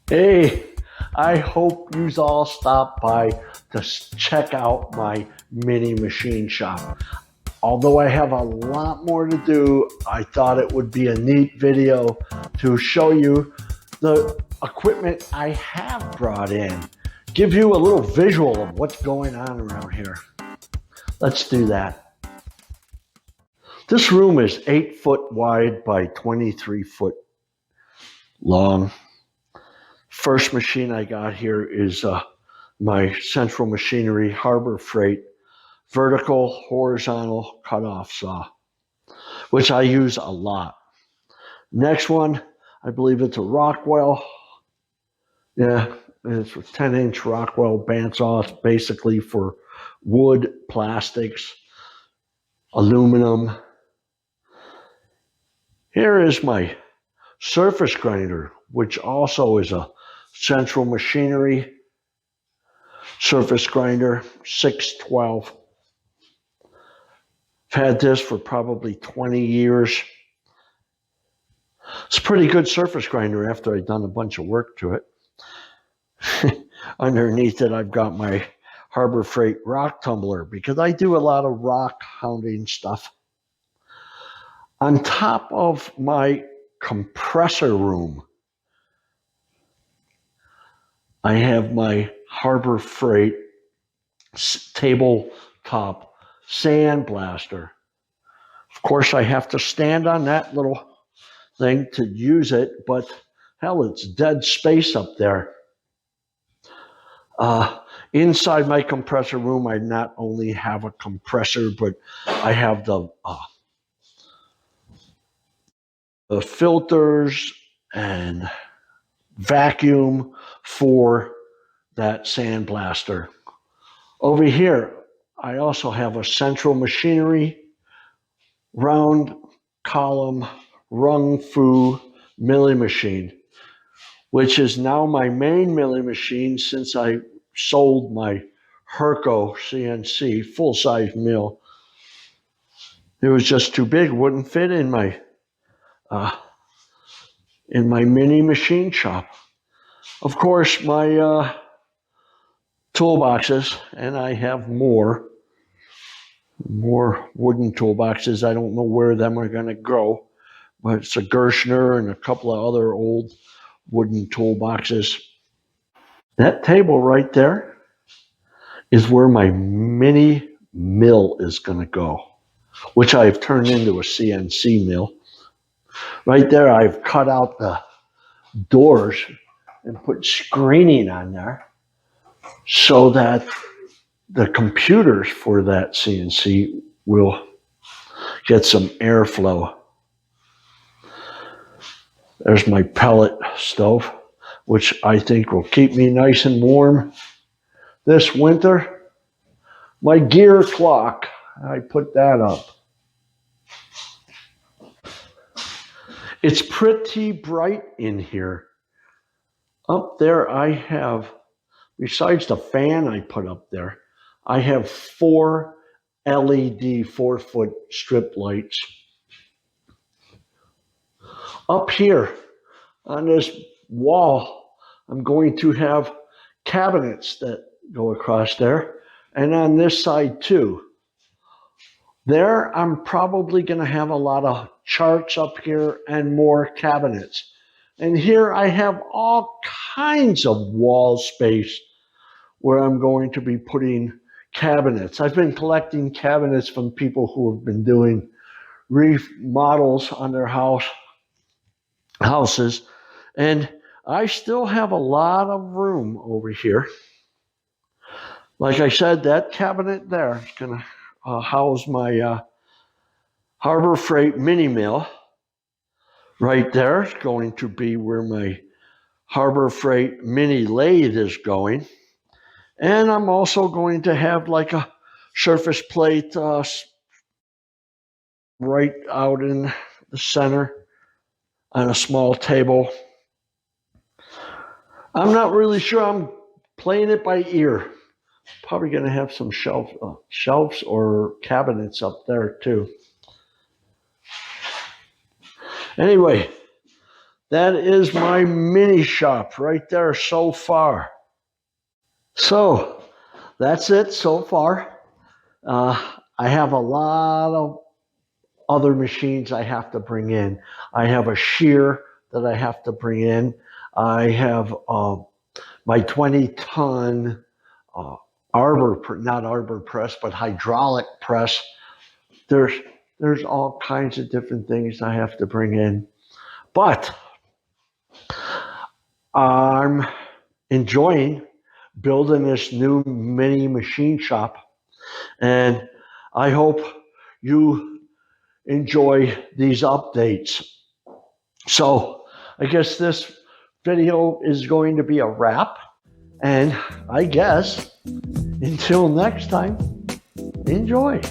Hey, I hope you all stop by to check out my mini machine shop. Although I have a lot more to do, I thought it would be a neat video to show you the equipment I have brought in. Give you a little visual of what's going on around here. Let's do that. This room is 8 foot wide by 23 foot long. First machine I got here is my central machinery Harbor Freight vertical horizontal cutoff saw, which I use a lot. Next one, I believe it's a Rockwell. Yeah, it's a 10-inch Rockwell bandsaw. It's basically for wood, plastics, aluminum. Here is my surface grinder, which also is a central machinery surface grinder, 612. I've had this for probably 20 years. It's a pretty good surface grinder after I've done a bunch of work to it. Underneath it, I've got my Harbor Freight rock tumbler because I do a lot of rock hounding stuff. On top of my compressor room, I have my Harbor Freight tabletop sandblaster. Of course, I have to stand on that little thing to use it, but hell, it's dead space up there. Inside my compressor room, I not only have a compressor, but I have the filters and vacuum for that sandblaster. Over here, I also have a central machinery round column rung fu milling machine, which is now my main milling machine since I sold my Herco CNC full-size mill. It was just too big, wouldn't fit in my mini machine shop. Of course, my toolboxes, and I have more wooden toolboxes. I don't know where them are going to go, but it's a Gershner and a couple of other old wooden toolboxes. That table right there is where my mini mill is going to go, which I've turned into a CNC mill. Right there, I've cut out the doors and put screening on there so that the computers for that CNC will get some airflow. There's my pellet stove, which I think will keep me nice and warm this winter. My gear clock, I put that up. It's pretty bright in here. Up there I have, besides the fan I put up there, I have 4 LED 4-foot strip lights. Up here on this wall, I'm going to have cabinets that go across there, and on this side too. There, I'm probably going to have a lot of charts up here and more cabinets. And here I have all kinds of wall space where I'm going to be putting cabinets. I've been collecting cabinets from people who have been doing remodels on their houses, and I still have a lot of room over here. Like I said, that cabinet there is going to house my Harbor Freight mini mill. Right there is going to be where my Harbor Freight mini lathe is going. And I'm also going to have like a surface plate right out in the center on a small table. I'm not really sure. I'm playing it by ear. Probably going to have some shelves or cabinets up there too. Anyway, that is my mini shop right there so far. So that's it so far. I have a lot of other machines I have to bring in. I have a shear that I have to bring in. I have my 20-ton not arbor press, but hydraulic press. There's there's all kinds of different things I have to bring in, but I'm enjoying building this new mini machine shop, and I hope you enjoy these updates. So I guess this video is going to be a wrap, and I guess until next time, enjoy.